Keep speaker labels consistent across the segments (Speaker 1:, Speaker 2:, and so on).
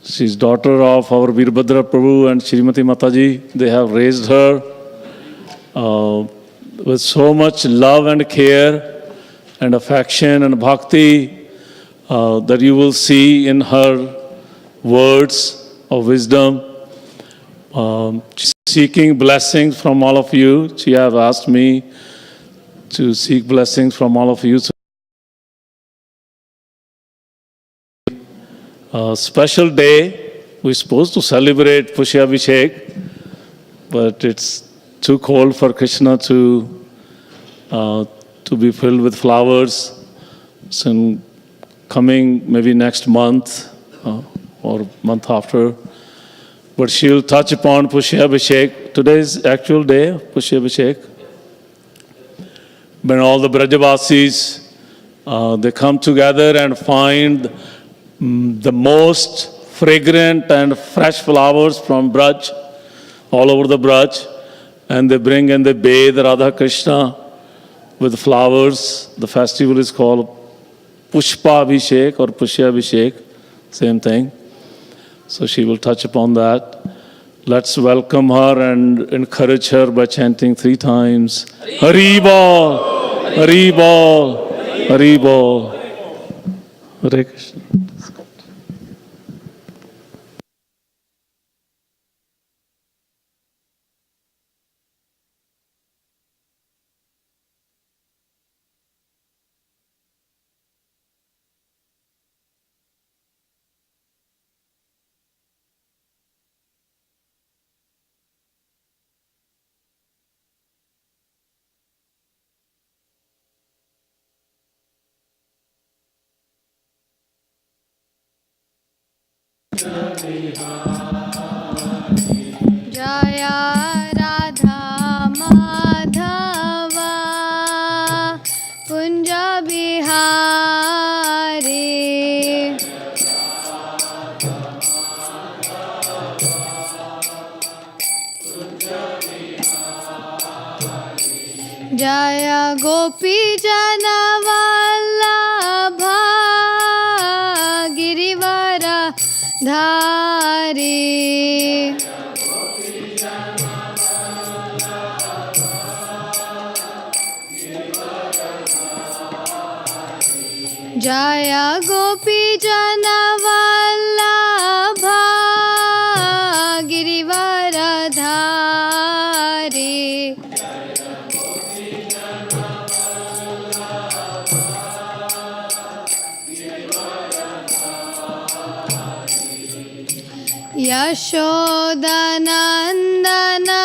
Speaker 1: She's daughter of our Veerbhadra Prabhu and Srimati Mataji. They have raised her with so much love and care and affection and bhakti that you will see in her words of wisdom. Seeking blessings from all of you. She has asked me to seek blessings from all of you. Special day, we're supposed to celebrate Pushyabhishek, but it's too cold for Krishna to be filled with flowers. So coming maybe next month or month after, but she'll touch upon Pushyabhishek. Today's actual day of Pushyabhishek. When all the Brajavasis, they come together and find the most fragrant and fresh flowers from Braj, all over the Braj, and they bring and they bathe Radha Krishna with flowers. The festival is called Pushpabhishek or Pushyabhishek, same thing. So she will touch upon that. Let's welcome her and encourage her by chanting 3 times. Hari Bol, Hari Bol, Hari Bol. Hare Krishna.
Speaker 2: Jaya Radha Madhava Kunja Bihari Jaya Gopi Jana Vallabha Girivara Dhari Jaya Gopi Jana Vallabha Girivara Dhari Yashoda Nandana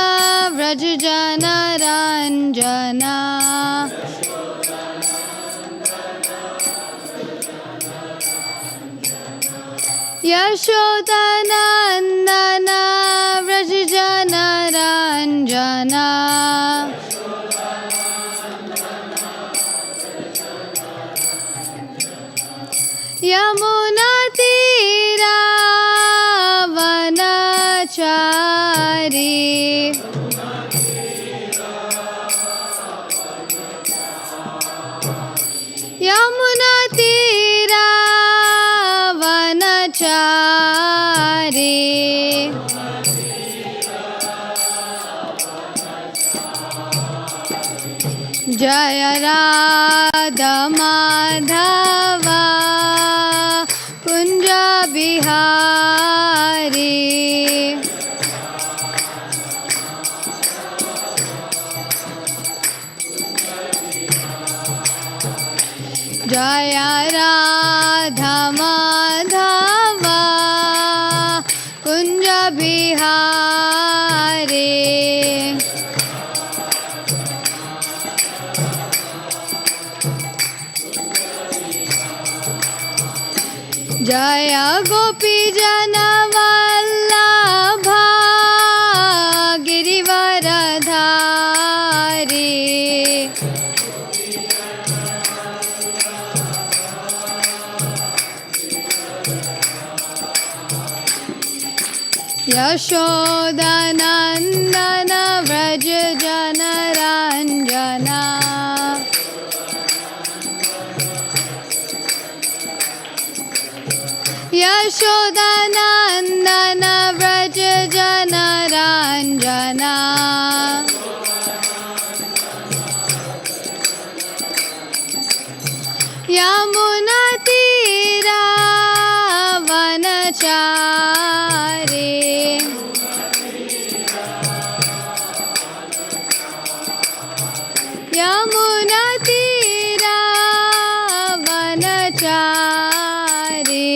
Speaker 2: Vrajjana Ranjana Yashoda Nandana Vrajjana Ranjana Yamuna Tira Vanachari Yamuna Tira Vanachari Jaya Radha Madhava Kunja Bihari Jaya Radha Madhava Kunja Bihari Jaya Gopi Jana Vallabha Girivara Dhari Yashoda Nandana Vrajjana Ranjana Yashodanandan Vraj जनराञ्जना यमुनातीरावनचारे यमुनातीरावनचारे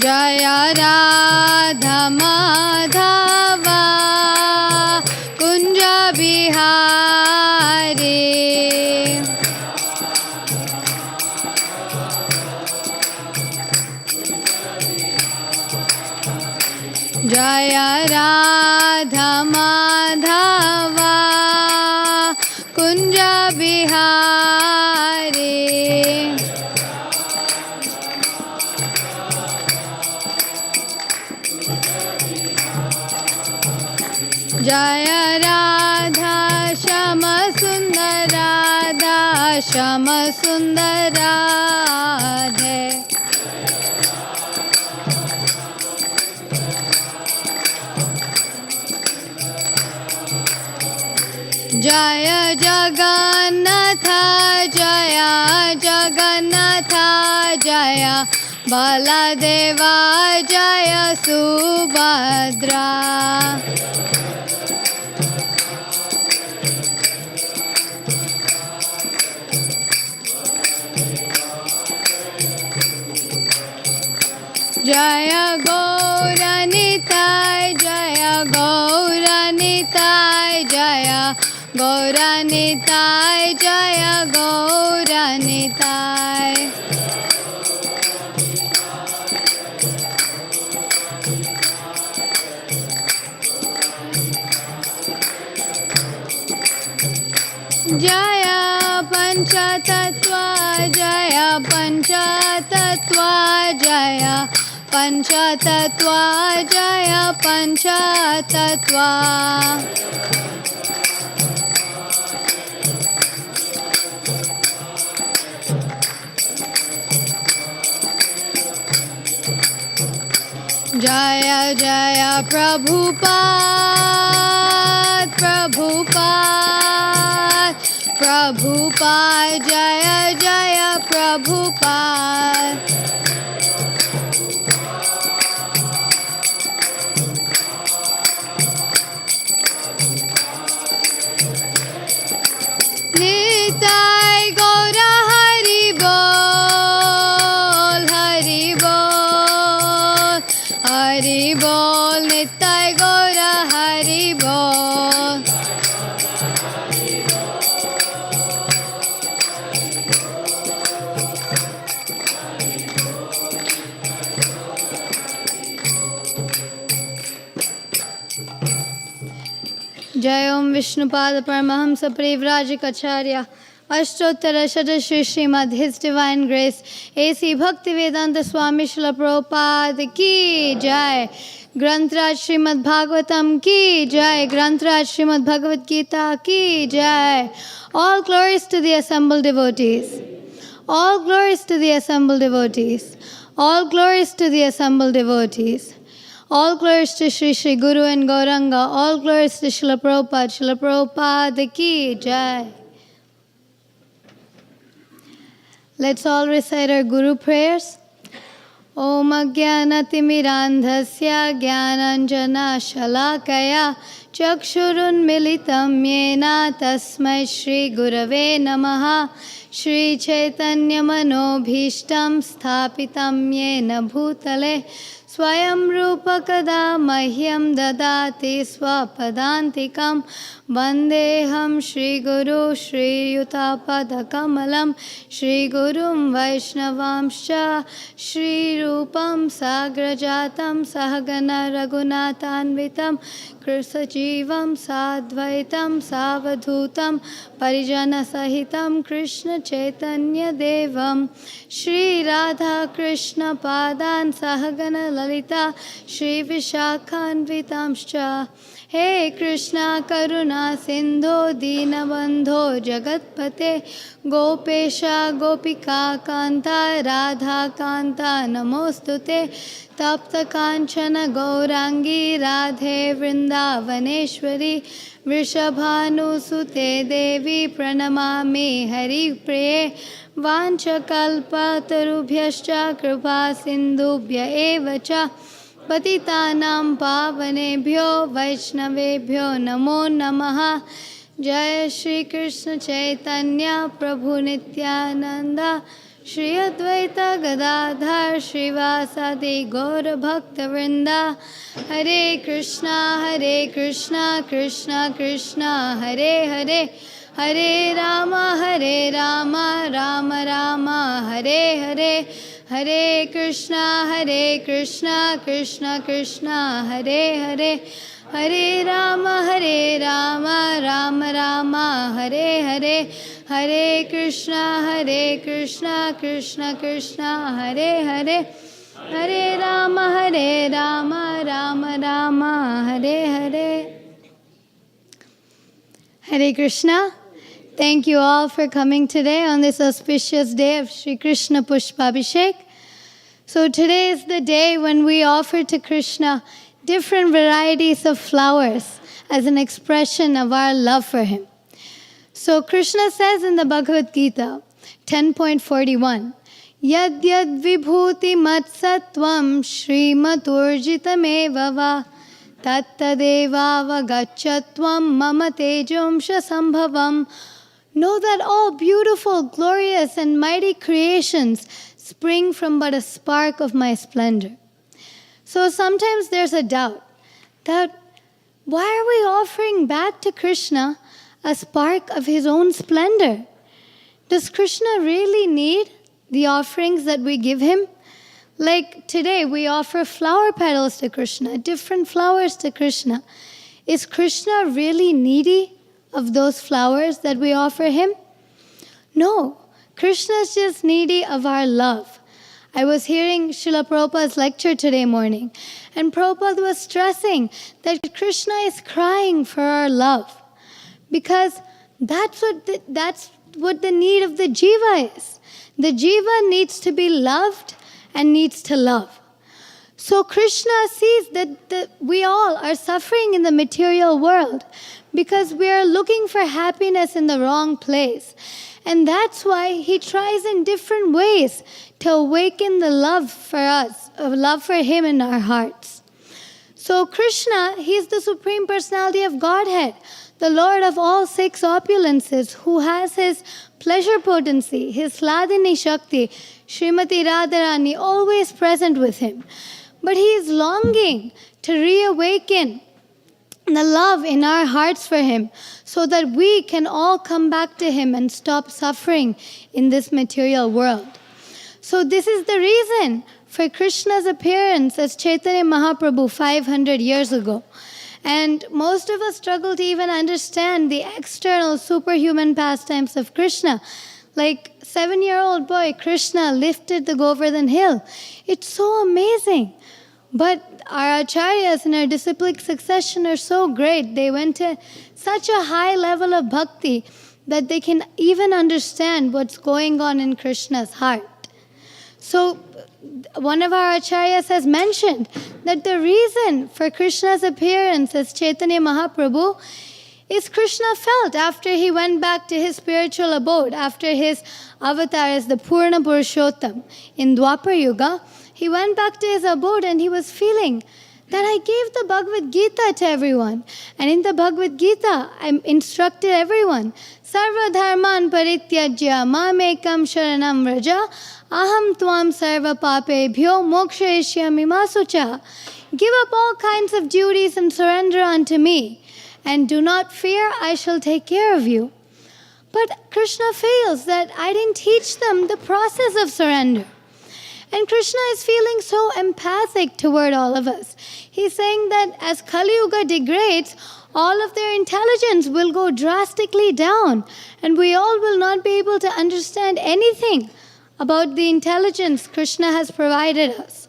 Speaker 2: जय राधा माधवा कुंज बिहारी जय राधा माधवा कुंज बिहारी जय राधा श्याम सुंदर राधा श्याम सुंदर राधे जय जगन्नाथ जय जगन्नाथ जय बलदेवा जय सुभद्रा जय गौरनिताय जय गौरनिताय जय गौरनिताय जय गौरनिताय जय पंचतत्व जय पंचतत्व जय पंचतत्व जय पंचतत्व जय जय प्रभुपाद प्रभुपाद प्रभुपाद जय जय प्रभुपाद निताय गौर हरि बोल हरि बोल हरि बोल निताय गौर हरि बोल जय ओम Vishnupad Paramhans Parivrajakacharya Ashtottara Shata Shri Srimad his divine grace AC Bhakti वेदांत स्वामी श्रील प्रभुपाद की जय ग्रंथराज श्रीमद् भागवतम की जय ग्रंथराज श्रीमद् भगवद गीता की जय All glories to the assembled devotees. All glories to the assembled devotees. All glories to the assembled devotees. All glories to Shri Shri Guru and Gauranga. All glories to Srila Prabhupada. Srila Prabhupada ki jai. Let's all recite our Guru prayers. Om Ajnanatimmirandhasya Jnananjana Shalakaya Chakshurun Militam Yena Tasmai Shri Gurave Namaha Shri Chaitanya Manobhishtam Sthapitam Yena Bhutale Swayam Rupa Kada Mahyam Dadati Swapadantikam Vandeham Shri Guru Shri Yutapada Kamalam Shri Gurum Vaishnavamscha Shri Rupam Sagrajatam Sahagana Raghunathanvitam Krishna Jivam Sadvaitam Savadhutam Parijana Sahitam Krishna Chaitanya Devam Shri Radha Krishna Padan Sahagana Lalita Shri Vishakhanvitamscha He Krishna Karuna Sindho Dinabandho Jagatpate Gopesha Gopika Kanta Radha Kanta Namostute Tapta Kanchana Gaurangi Radhe Vrindavaneshwari Vrishabhanusute Devi Pranamami Hari Priye Vanchakalpatarubhyascha Kripa Sindhubhya Evacha Patitanam Pavanebhyo Vaishnavebhyo Namo Namaha Jai Shri Krishna Chaitanya Prabhu Nityananda Shri Advaita Gadadhar Srivasadi Gaura Bhakta Vrinda Hare Krishna Krishna Krishna Hare Hare Hare Rama Rama Rama Hare Hare Hare Krishna Krishna Krishna Hare Hare Hare Rama Rama Rama Hare Hare Hare Krishna Krishna Krishna Hare Hare Hare Rama Rama Rama Hare Hare. Hare Krishna. Thank you all for coming today on this auspicious day of Shri Krishna Pushpabhishek. So today is the day when we offer to Krishna different varieties of flowers as an expression of our love for him. So Krishna says in the Bhagavad Gita 10.41, Yad yad vibhuti matsatvam shrimaturjitameva va tattadeva vagachatvam mama tejomsha sambhavam. Know that all beautiful, glorious, and mighty creations spring from but a spark of my splendor. So sometimes there's a doubt that why are we offering back to Krishna a spark of his own splendor? Does Krishna really need the offerings that we give him? Like today we offer flower petals to Krishna, different flowers to Krishna. Is Krishna really needy of those flowers that we offer him? No, Krishna is just needy of our love. I was hearing Srila Prabhupada's lecture today morning, and Prabhupada was stressing that Krishna is crying for our love, because that's what the need of the jiva is. The jiva needs to be loved and needs to love. So Krishna sees that we all are suffering in the material world because we are looking for happiness in the wrong place. And that's why he tries in different ways to awaken the love for us, of love for him in our hearts. So Krishna, he is the Supreme Personality of Godhead, the Lord of all six opulences, who has his pleasure potency, his Hladini Shakti, Srimati Radharani, always present with him. But he is longing to reawaken the love in our hearts for him so that we can all come back to him and stop suffering in this material world. So this is the reason for Krishna's appearance as Chaitanya Mahaprabhu 500 years ago. And most of us struggle to even understand the external superhuman pastimes of Krishna. Like 7-year-old boy Krishna lifted the Govardhan hill. It's so amazing. But our acharyas in our disciplic succession are so great. They went to such a high level of bhakti that they can even understand what's going on in Krishna's heart. So one of our acharyas has mentioned that the reason for Krishna's appearance as Chaitanya Mahaprabhu is Krishna felt after he went back to his spiritual abode, after his avatar as the Purna Purushottam in Dwapar Yuga, he went back to his abode and he was feeling that I gave the Bhagavad Gita to everyone. And in the Bhagavad Gita, I instructed everyone, Sarva dharman parityajya mamekam sharanam vraja aham tvam sarva papebhyo mokshayishyami masucha. Give up all kinds of duties and surrender unto me. And do not fear, I shall take care of you. But Krishna feels that I didn't teach them the process of surrender. And Krishna is feeling so empathic toward all of us. He's saying that as Kali Yuga degrades, all of their intelligence will go drastically down. And we all will not be able to understand anything about the intelligence Krishna has provided us.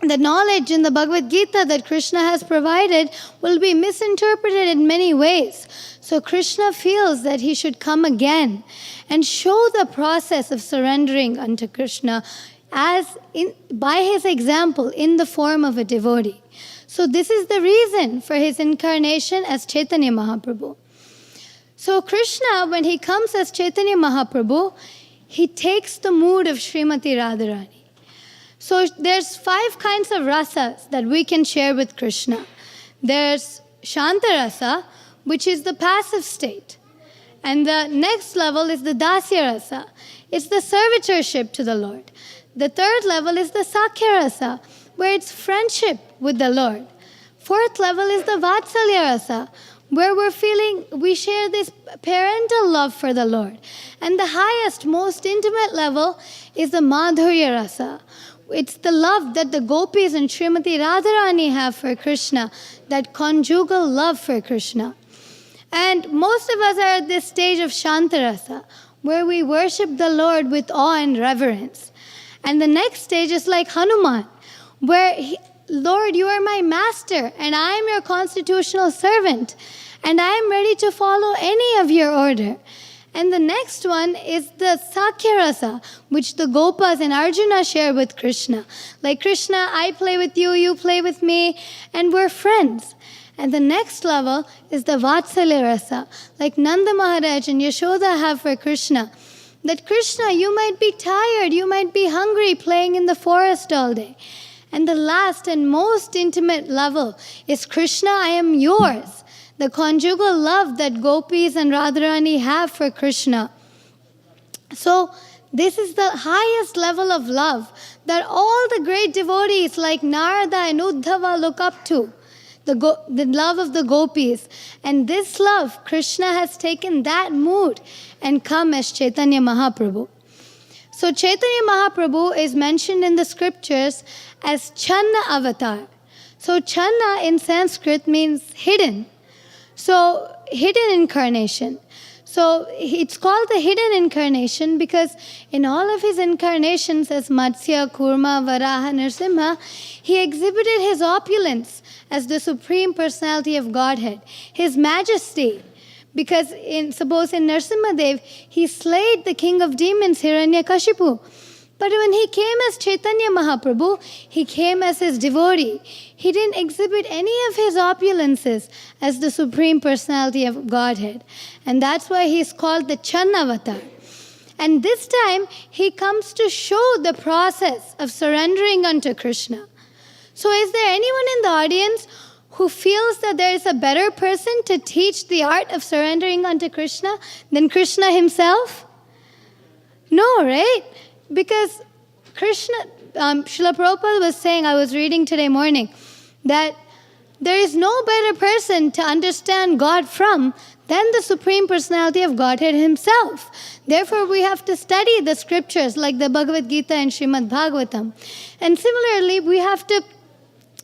Speaker 2: the knowledge in the Bhagavad Gita that Krishna has provided will be misinterpreted in many ways. So Krishna feels that he should come again and show the process of surrendering unto Krishna by his example in the form of a devotee. So this is the reason for his incarnation as Chaitanya Mahaprabhu. So Krishna, when he comes as Chaitanya Mahaprabhu, he takes the mood of Srimati Radharani. So there's 5 kinds of rasas that we can share with Krishna. There's Shanta Rasa, which is the passive state. And the next level is the Dasya Rasa. It's the servitorship to the Lord. The third level is the Sakhya Rasa, where it's friendship with the Lord. Fourth level is the Vatsalya Rasa, where we share this parental love for the Lord. And the highest, most intimate level is the Madhurya Rasa. It's the love that the gopis and Srimati Radharani have for Krishna, that conjugal love for Krishna. And most of us are at this stage of Shantarasa, where we worship the Lord with awe and reverence. And the next stage is like Hanuman, where Lord, you are my master, and I am your constitutional servant, and I am ready to follow any of your order. And the next one is the Sakhya Rasa, which the Gopas and Arjuna share with Krishna. Like, Krishna, I play with you, you play with me, and we're friends. And the next level is the Vatsalya Rasa, like Nanda Maharaj and Yashoda have for Krishna. That Krishna, you might be tired, you might be hungry playing in the forest all day. And the last and most intimate level is Krishna, I am yours. The conjugal love that gopis and Radharani have for Krishna. So this is the highest level of love that all the great devotees like Narada and Uddhava look up to. The love of the gopis. And this love, Krishna has taken that mood and come as Chaitanya Mahaprabhu. So Chaitanya Mahaprabhu is mentioned in the scriptures as Channa avatar. So Channa in Sanskrit means hidden. So hidden incarnation. So it's called the hidden incarnation because in all of his incarnations as Matsya, Kurma, Varaha, Nrsimha, he exhibited his opulence as the Supreme Personality of Godhead, his majesty. Because suppose in Nrsimhadev, he slayed the king of demons, Hiranyakashipu. But when he came as Chaitanya Mahaprabhu, he came as his devotee. He didn't exhibit any of his opulences as the Supreme Personality of Godhead. And that's why he's called the Channavatar. And this time, he comes to show the process of surrendering unto Krishna. So is there anyone in the audience who feels that there is a better person to teach the art of surrendering unto Krishna than Krishna himself? No, right? Because Krishna, Srila Prabhupada was saying, I was reading today morning, that there is no better person to understand God from than the Supreme Personality of Godhead himself. Therefore, we have to study the scriptures like the Bhagavad Gita and Srimad Bhagavatam. And similarly, we have to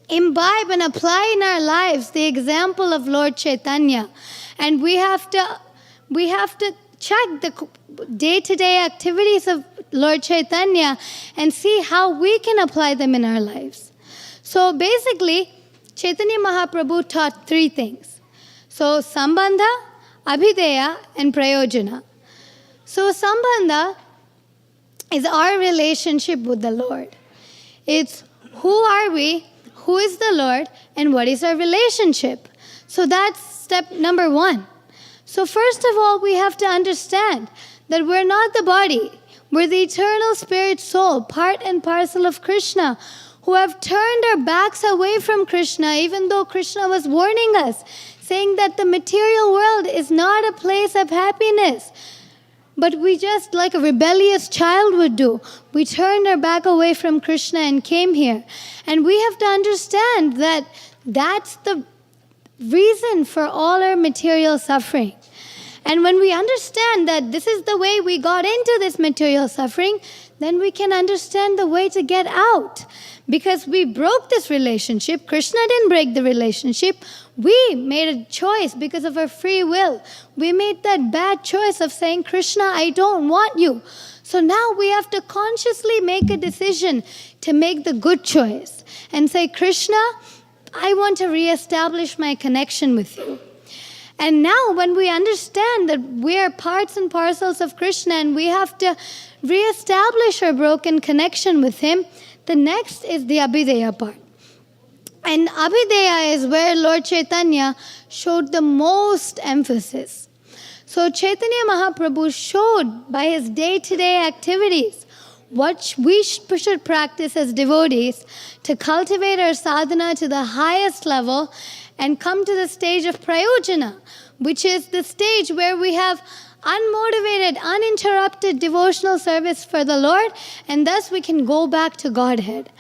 Speaker 2: imbibe and apply in our lives the example of Lord Chaitanya. And we have to check the day-to-day activities of Lord Chaitanya and see how we can apply them in our lives. So basically, Chaitanya Mahaprabhu taught 3 things. So Sambandha, Abhideya, and Prayojana. So Sambandha is our relationship with the Lord. It's who are we, who is the Lord, and what is our relationship. So that's step number 1. So first of all, we have to understand that we're not the body. We're the eternal spirit soul, part and parcel of Krishna, who have turned our backs away from Krishna, even though Krishna was warning us, saying that the material world is not a place of happiness. But we just, like a rebellious child would do, we turned our back away from Krishna and came here. And we have to understand that that's the reason for all our material suffering. And when we understand that this is the way we got into this material suffering, then we can understand the way to get out. Because we broke this relationship. Krishna didn't break the relationship. We made a choice because of our free will. We made that bad choice of saying, Krishna, I don't want you. So now we have to consciously make a decision to make the good choice and say, Krishna, I want to reestablish my connection with you. And now when we understand that we are parts and parcels of Krishna and we have to reestablish our broken connection with him, the next is the Abhideya part. And Abhideya is where Lord Chaitanya showed the most emphasis. So Chaitanya Mahaprabhu showed by his day-to-day activities what we should practice as devotees to cultivate our sadhana to the highest level and come to the stage of prayojana, which is the stage where we have unmotivated, uninterrupted devotional service for the Lord, and thus we can go back to Godhead.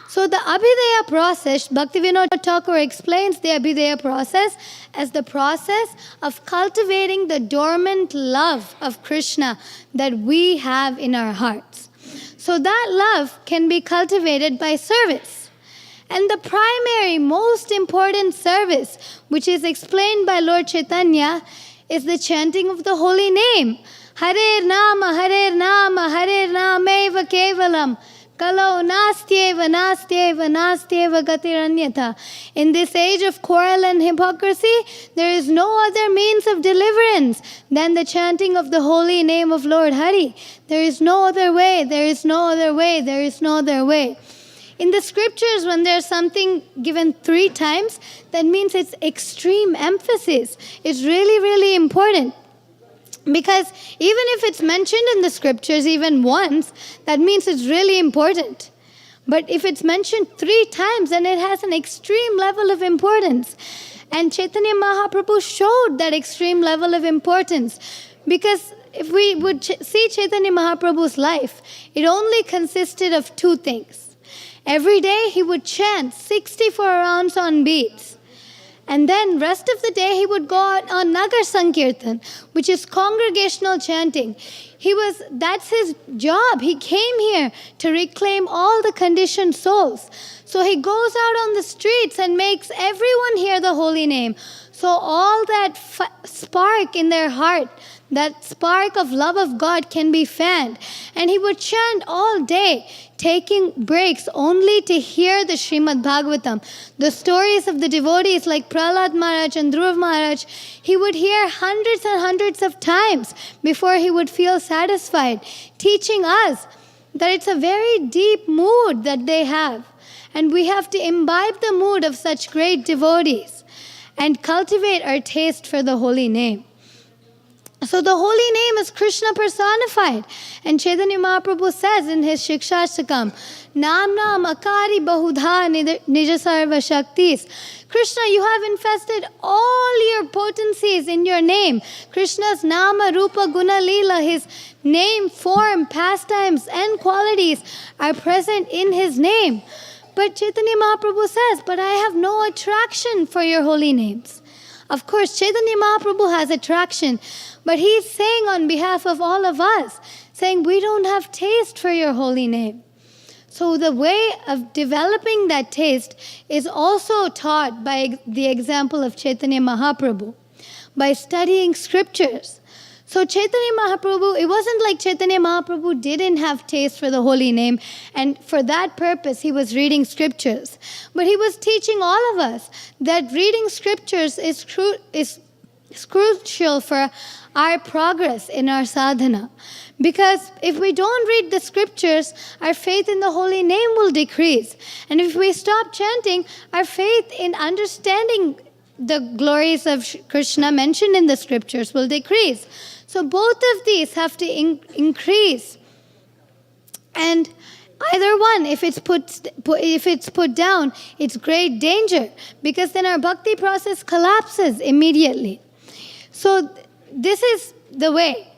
Speaker 2: So the Abhideya process, Bhaktivinoda Thakur explains the Abhideya process as the process of cultivating the dormant love of Krishna that we have in our hearts. So that love can be cultivated by service. And the primary, most important service, which is explained by Lord Chaitanya, is the chanting of the holy name. Hare Nama, Hare Nama, Hare Nameva Kevalam. Kalo nastyeva, nastyeva, nastyeva gatiranyata. In this age of quarrel and hypocrisy, there is no other means of deliverance than the chanting of the holy name of Lord Hari. There is no other way, there is no other way, there is no other way. In the scriptures, when there's something given 3 times, that means it's extreme emphasis. It's really, really important. Because even if it's mentioned in the scriptures even once, that means it's really important. But if it's mentioned 3 times, then it has an extreme level of importance. And Chaitanya Mahaprabhu showed that extreme level of importance. Because if we would see Chaitanya Mahaprabhu's life, it only consisted of 2 things. Every day he would chant 64 rounds on beats. And then rest of the day he would go out on Nagar Sankirtan, which is congregational chanting. That's his job. He came here to reclaim all the conditioned souls. So he goes out on the streets and makes everyone hear the holy name. So all that spark in their heart, that spark of love of God can be fanned. And he would chant all day, taking breaks only to hear the Srimad Bhagavatam. The stories of the devotees like Prahlad Maharaj and Dhruv Maharaj, he would hear hundreds and hundreds of times before he would feel satisfied, teaching us that it's a very deep mood that they have. And we have to imbibe the mood of such great devotees and cultivate our taste for the holy name. So the holy name is Krishna personified. And Chaitanya Mahaprabhu says in his Shikshastakam, Nam Nam Akari Bahudha Nijasarva Shaktis. Krishna, you have infested all your potencies in your name. Krishna's Nama, Rupa, Guna, Leela, his name, form, pastimes, and qualities are present in his name. But Chaitanya Mahaprabhu says, but I have no attraction for your holy names. Of course, Chaitanya Mahaprabhu has attraction, but he's saying on behalf of all of us, saying we don't have taste for your holy name. So the way of developing that taste is also taught by the example of Chaitanya Mahaprabhu, by studying scriptures. So Chaitanya Mahaprabhu, it wasn't like Chaitanya Mahaprabhu didn't have taste for the holy name, and for that purpose he was reading scriptures. But he was teaching all of us that reading scriptures is crucial for our progress in our sadhana. Because if we don't read the scriptures, our faith in the holy name will decrease. And if we stop chanting, our faith in understanding the glories of Krishna mentioned in the scriptures will decrease. So both of these have to increase. And either one, if it's put down, it's great danger, because then our bhakti process collapses immediately. So this is the way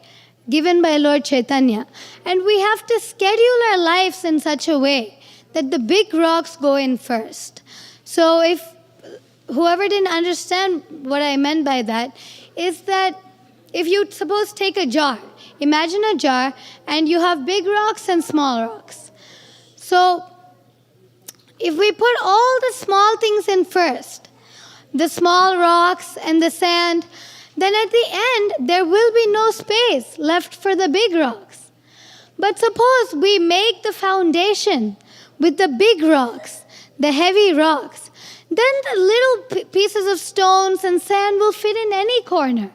Speaker 2: given by Lord Chaitanya. And we have to schedule our lives in such a way that the big rocks go in first. So if whoever didn't understand what I meant by that, is that if you suppose take a jar, imagine a jar and you have big rocks and small rocks. So if we put all the small things in first, the small rocks and the sand, then at the end there will be no space left for the big rocks. But suppose we make the foundation with the big rocks, the heavy rocks, then the little pieces of stones and sand will fit in any corner.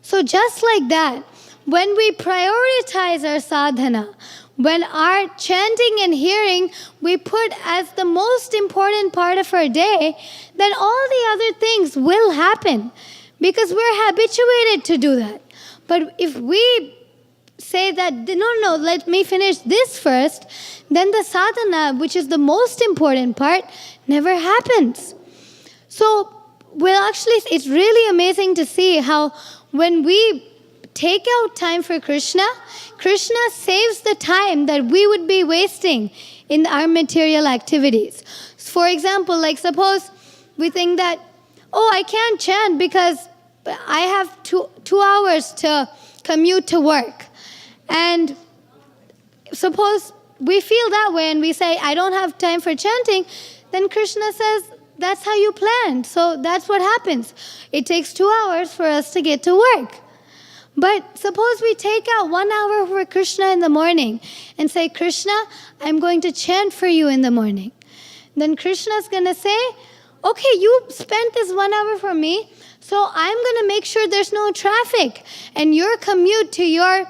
Speaker 2: So just like that, when we prioritize our sadhana, when our chanting and hearing we put as the most important part of our day, then all the other things will happen because we're habituated to do that. But if we say that, no, let me finish this first, then the sadhana, which is the most important part, never happens. So, it's really amazing to see how when we take out time for Krishna, Krishna saves the time that we would be wasting in our material activities. For example, like suppose we think that, I can't chant because I have two hours to commute to work. And suppose we feel that way and we say, I don't have time for chanting, then Krishna says, that's how you planned. So that's what happens. It takes 2 hours for us to get to work. But suppose we take out 1 hour for Krishna in the morning and say, Krishna, I'm going to chant for you in the morning. Then Krishna's going to say, okay, you spent this 1 hour for me, so I'm going to make sure there's no traffic. And your commute to your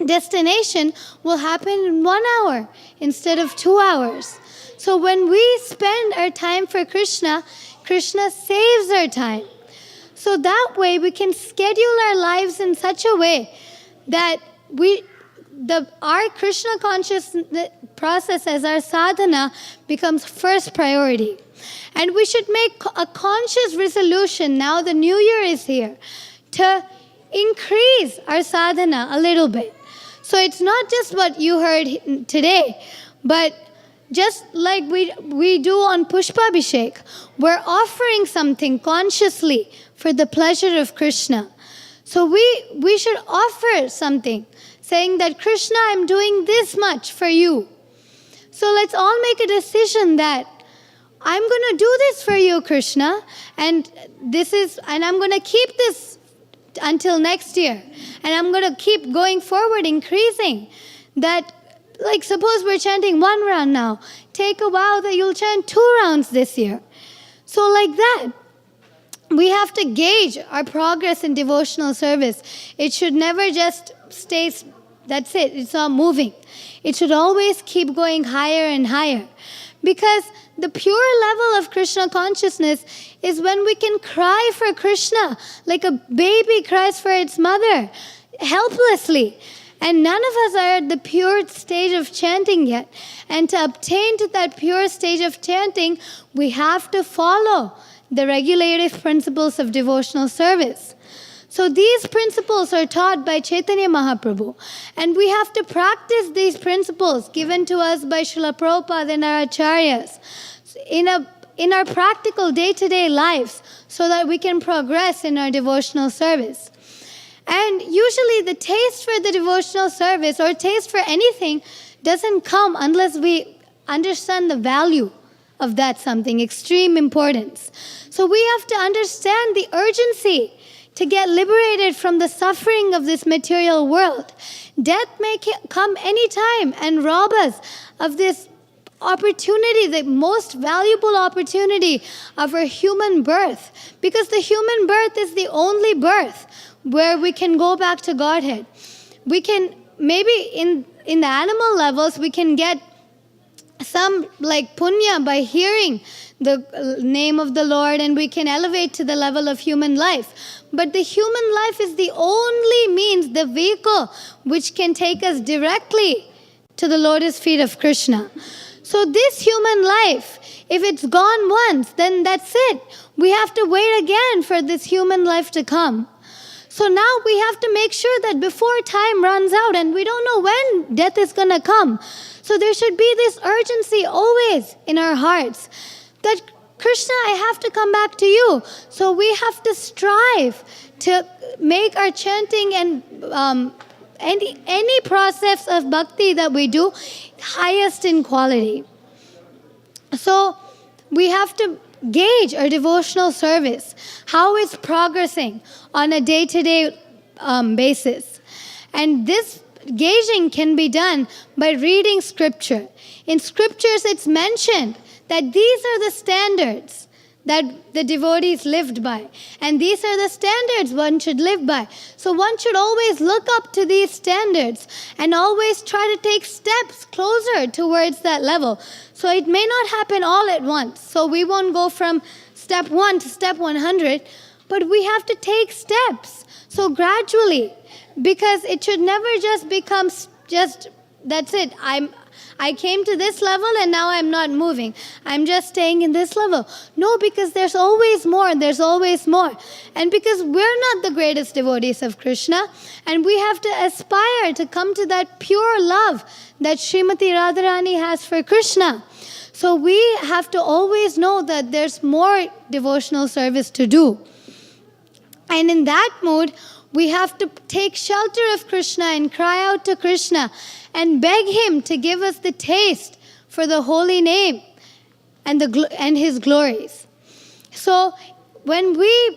Speaker 2: destination will happen in 1 hour instead of 2 hours. So when we spend our time for Krishna, Krishna saves our time. So that way we can schedule our lives in such a way that our Krishna consciousness process as our sadhana becomes first priority. And we should make a conscious resolution, now the new year is here, to increase our sadhana a little bit. So it's not just what you heard today, but just like we do on Pushpabhishek, we're offering something consciously for the pleasure of Krishna. So we should offer something, saying that Krishna, I'm doing this much for you. So let's all make a decision that I'm going to do this for you, Krishna, and I'm going to keep this until next year. And I'm going to keep going forward, increasing that. Like suppose we're chanting 1 round now. Take a vow that you'll chant 2 rounds this year. So like that, we have to gauge our progress in devotional service. It should never just stay, that's it, it's not moving. It should always keep going higher and higher. Because the pure level of Krishna consciousness is when we can cry for Krishna like a baby cries for its mother, helplessly. And none of us are at the pure stage of chanting yet. And to obtain to that pure stage of chanting, we have to follow the regulative principles of devotional service. So these principles are taught by Chaitanya Mahaprabhu. And we have to practice these principles given to us by Srila Prabhupada and our acharyas in our practical day-to-day lives so that we can progress in our devotional service. And usually the taste for the devotional service or taste for anything doesn't come unless we understand the value of that something, extreme importance. So we have to understand the urgency to get liberated from the suffering of this material world. Death may come anytime and rob us of this opportunity, the most valuable opportunity of our human birth. Because the human birth is the only birth where we can go back to Godhead. We can, maybe in the animal levels, we can get some like punya by hearing the name of the Lord, and we can elevate to the level of human life. But the human life is the only means, the vehicle, which can take us directly to the lotus feet of Krishna. So this human life, if it's gone once, then that's it. We have to wait again for this human life to come. So now we have to make sure that before time runs out, and we don't know when death is going to come. So there should be this urgency always in our hearts that, Krishna, I have to come back to you. So we have to strive to make our chanting and any process of bhakti that we do highest in quality. So we have to gauge our devotional service, how it's progressing on a day-to-day basis. And this gauging can be done by reading scripture. In scriptures, it's mentioned that these are the standards that the devotees lived by. And these are the standards one should live by. So one should always look up to these standards and always try to take steps closer towards that level. So it may not happen all at once. So we won't go from step 1 to step 100, but we have to take steps. So gradually, because it should never just become just, that's it, I came to this level and now I'm not moving. I'm just staying in this level. No, because there's always more, there's always more. And because we're not the greatest devotees of Krishna, and we have to aspire to come to that pure love that Srimati Radharani has for Krishna. So we have to always know that there's more devotional service to do. And in that mood, we have to take shelter of Krishna and cry out to Krishna and beg him to give us the taste for the holy name and his glories. So when we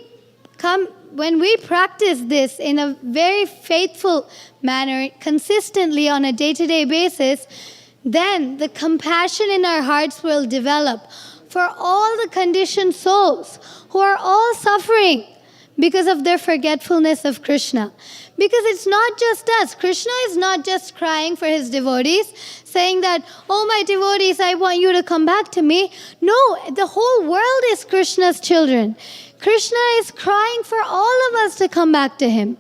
Speaker 2: practice this in a very faithful manner, consistently on a day-to-day basis, then the compassion in our hearts will develop for all the conditioned souls who are all suffering because of their forgetfulness of Krishna. Because it's not just us. Krishna is not just crying for his devotees, saying that, oh my devotees, I want you to come back to me. No, the whole world is Krishna's children. Krishna is crying for all of us to come back to him.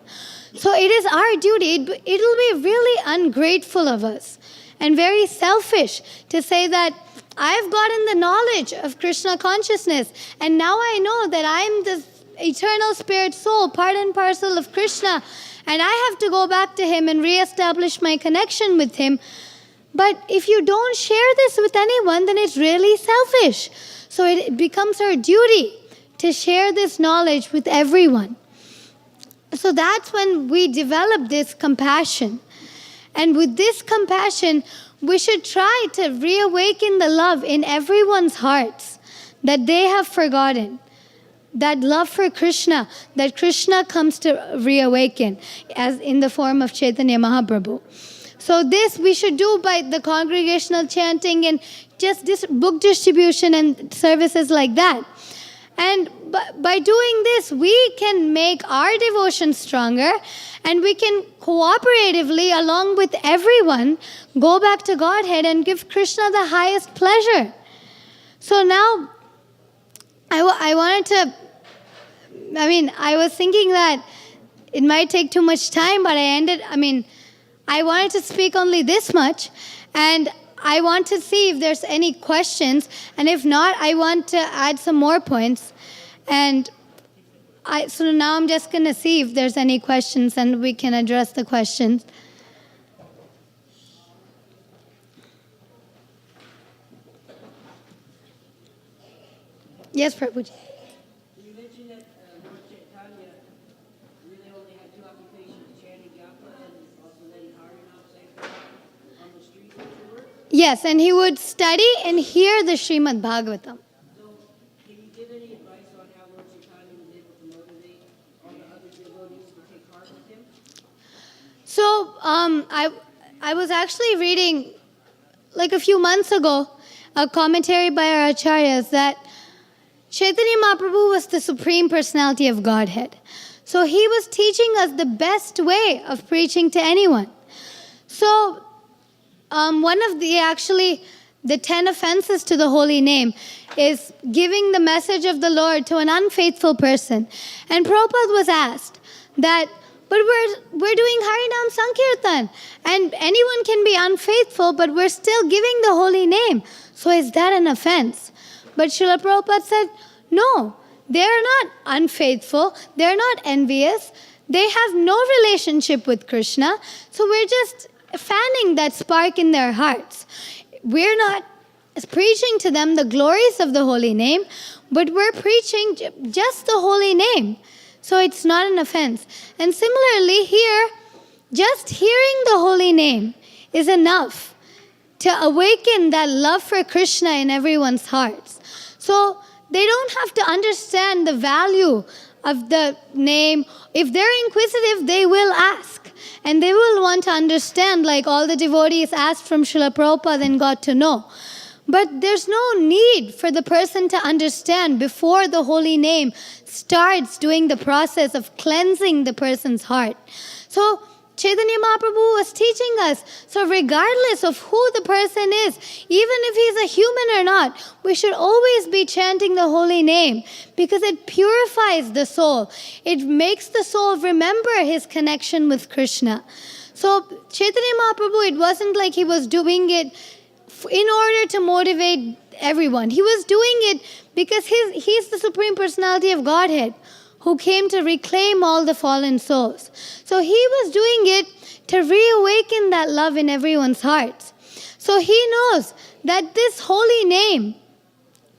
Speaker 2: So it is our duty. It'll be really ungrateful of us and very selfish to say that I've gotten the knowledge of Krishna consciousness, and now I know that I'm the eternal spirit soul, part and parcel of Krishna, and I have to go back to him and re-establish my connection with him. But if you don't share this with anyone, then it's really selfish. So it becomes our duty to share this knowledge with everyone. So that's when we develop this compassion. And with this compassion, we should try to reawaken the love in everyone's hearts that they have forgotten. That love for Krishna, that Krishna comes to reawaken as in the form of Chaitanya Mahaprabhu. So this we should do by the congregational chanting and just this book distribution and services like that. And by doing this, we can make our devotion stronger, and we can cooperatively, along with everyone, go back to Godhead and give Krishna the highest pleasure. So now, I was thinking that it might take too much time, but I wanted to speak only this much, and I want to see if there's any questions, and if not, I want to add some more points. And so now I'm just going to see if there's any questions, and we can address the questions. Yes, Prabhuji.
Speaker 3: You mentioned that Lord Chaitanya really only had two occupations, chanting japa and also letting Harinam say on the streets after work.
Speaker 2: Yes, and he would study and hear the Srimad Bhagavatam.
Speaker 3: So, can you give any advice on how Lord Chaitanya was able to motivate all the other devotees to take heart with him?
Speaker 2: So, I was actually reading, like a few months ago, a commentary by our acharyas that Chaitanya Mahaprabhu was the Supreme Personality of Godhead. So he was teaching us the best way of preaching to anyone. So one of the 10 offenses to the holy name is giving the message of the Lord to an unfaithful person. And Prabhupada was asked that, but we're doing Harinam Sankirtan, and anyone can be unfaithful, but we're still giving the holy name. So is that an offense? But Srila Prabhupada said, no, they're not unfaithful, they're not envious, they have no relationship with Krishna, so we're just fanning that spark in their hearts. We're not preaching to them the glories of the holy name, but we're preaching just the holy name. So it's not an offense. And similarly here, just hearing the holy name is enough to awaken that love for Krishna in everyone's hearts. So they don't have to understand the value of the name. If they're inquisitive, they will ask. And they will want to understand, like all the devotees asked from Srila Prabhupada and got to know. But there's no need for the person to understand before the holy name starts doing the process of cleansing the person's heart. So Chaitanya Mahaprabhu was teaching us, so regardless of who the person is, even if he's a human or not, we should always be chanting the holy name because it purifies the soul. It makes the soul remember his connection with Krishna. So Chaitanya Mahaprabhu, it wasn't like he was doing it in order to motivate everyone. He was doing it because he's the Supreme Personality of Godhead who came to reclaim all the fallen souls. So he was doing it to reawaken that love in everyone's hearts. So he knows that this holy name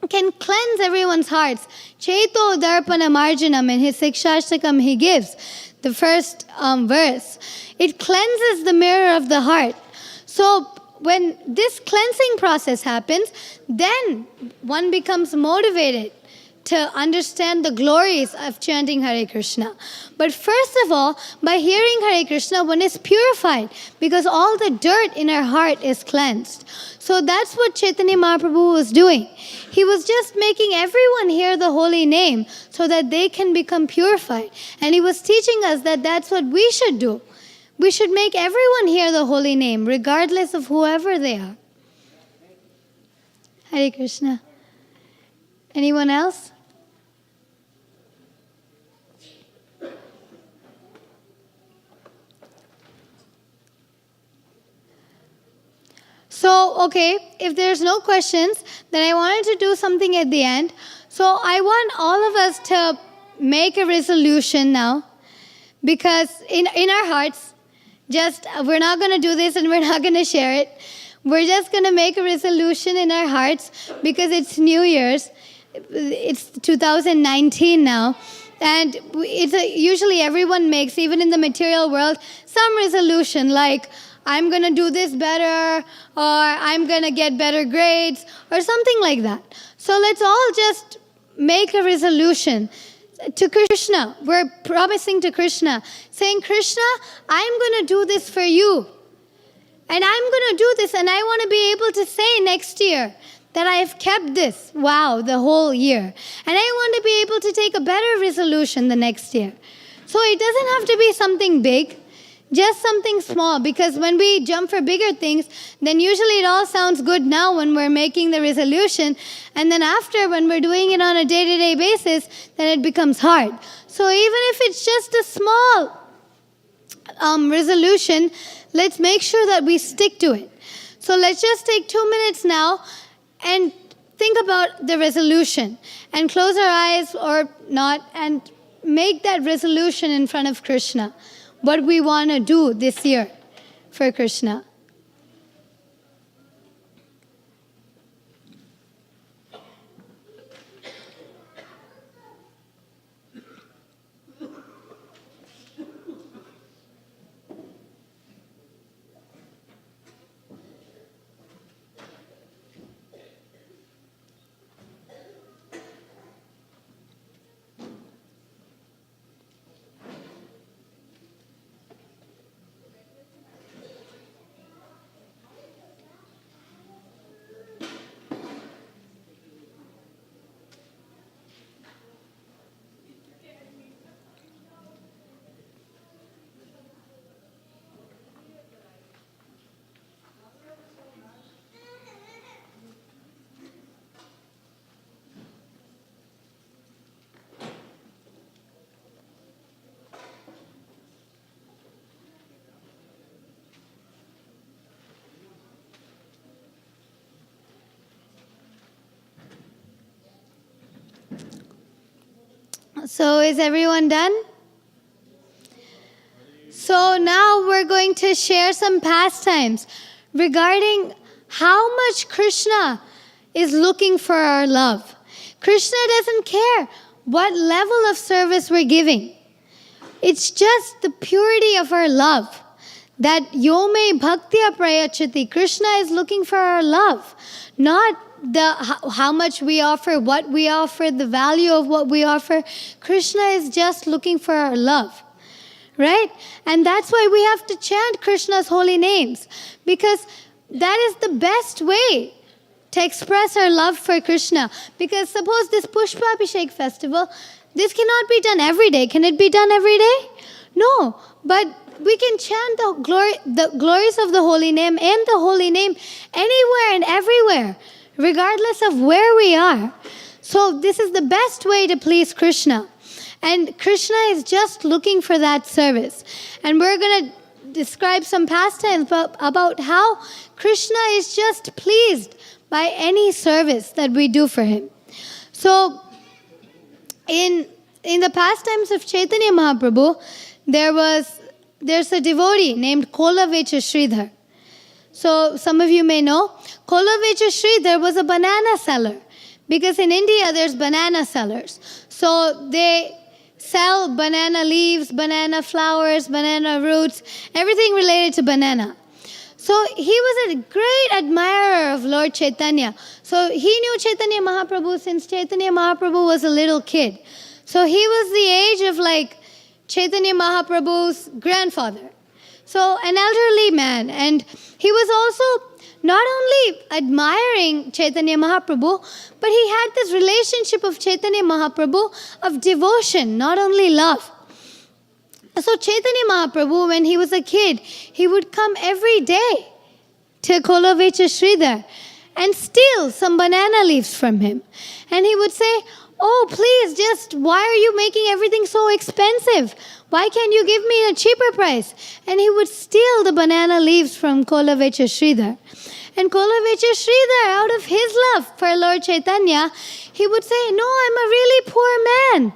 Speaker 2: can cleanse everyone's hearts. Chaito Darpana Marjanam, in his Sikshashtakam he gives, the first verse. It cleanses the mirror of the heart. So when this cleansing process happens, then one becomes motivated to understand the glories of chanting Hare Krishna. But first of all, by hearing Hare Krishna, one is purified because all the dirt in our heart is cleansed. So that's what Chaitanya Mahaprabhu was doing. He was just making everyone hear the holy name so that they can become purified. And he was teaching us that that's what we should do. We should make everyone hear the holy name, regardless of whoever they are. Hare Krishna. Anyone else? So, okay, if there's no questions, then I wanted to do something at the end. So I want all of us to make a resolution now, because in our hearts, we're not going to do this and we're not going to share it. We're just going to make a resolution in our hearts because it's New Year's. It's 2019 now. And usually everyone makes, even in the material world, some resolution like, I'm going to do this better, or I'm going to get better grades, or something like that. So let's all just make a resolution to Krishna. We're promising to Krishna, saying, Krishna, I'm going to do this for you. And I'm going to do this, and I want to be able to say next year that I have kept this, the whole year. And I want to be able to take a better resolution the next year. So it doesn't have to be something big, just something small, because when we jump for bigger things, then usually it all sounds good now when we're making the resolution, and then after, when we're doing it on a day-to-day basis, then it becomes hard. So even if it's just a small resolution, let's make sure that we stick to it. So let's just take 2 minutes now and think about the resolution, and close our eyes or not, and make that resolution in front of Krishna. What we want to do this year for Krishna. So is everyone done? So now we're going to share some pastimes regarding how much Krishna is looking for our love. Krishna doesn't care what level of service we're giving. It's just the purity of our love. That yome bhaktya prayachati. Krishna is looking for our love, not how much we offer, what we offer, the value of what we offer. Krishna is just looking for our love. right? And that's why we have to chant Krishna's holy names, because that is the best way to express our love for Krishna. Because suppose this Pushpa Abhishek festival, this cannot be done every day. Can it be done every day? No, but we can chant the glories of the holy name and the holy name anywhere and everywhere, regardless of where we are. So this is the best way to please Krishna. And Krishna is just looking for that service. And we're going to describe some pastimes about how Krishna is just pleased by any service that we do for him. So in the pastimes of Chaitanya Mahaprabhu, there's a devotee named Kolavecha Sridhar. So some of you may know, Kolavecha Sridhar was a banana seller, because in India there's banana sellers. So they sell banana leaves, banana flowers, banana roots, everything related to banana. So he was a great admirer of Lord Chaitanya. So he knew Chaitanya Mahaprabhu since Chaitanya Mahaprabhu was a little kid. So he was the age of like Chaitanya Mahaprabhu's grandfather. So an elderly man. And he was also not only admiring Chaitanya Mahaprabhu, but he had this relationship of Chaitanya Mahaprabhu of devotion, not only love. So Chaitanya Mahaprabhu, when he was a kid, he would come every day to Kolavecha Sridhar and steal some banana leaves from him. And he would say, "Oh, please, why are you making everything so expensive? Why can't you give me a cheaper price?" And he would steal the banana leaves from Kolavecha Sridhar. And Kolavecha Sridhar, out of his love for Lord Chaitanya, he would say, "No, I'm a really poor man.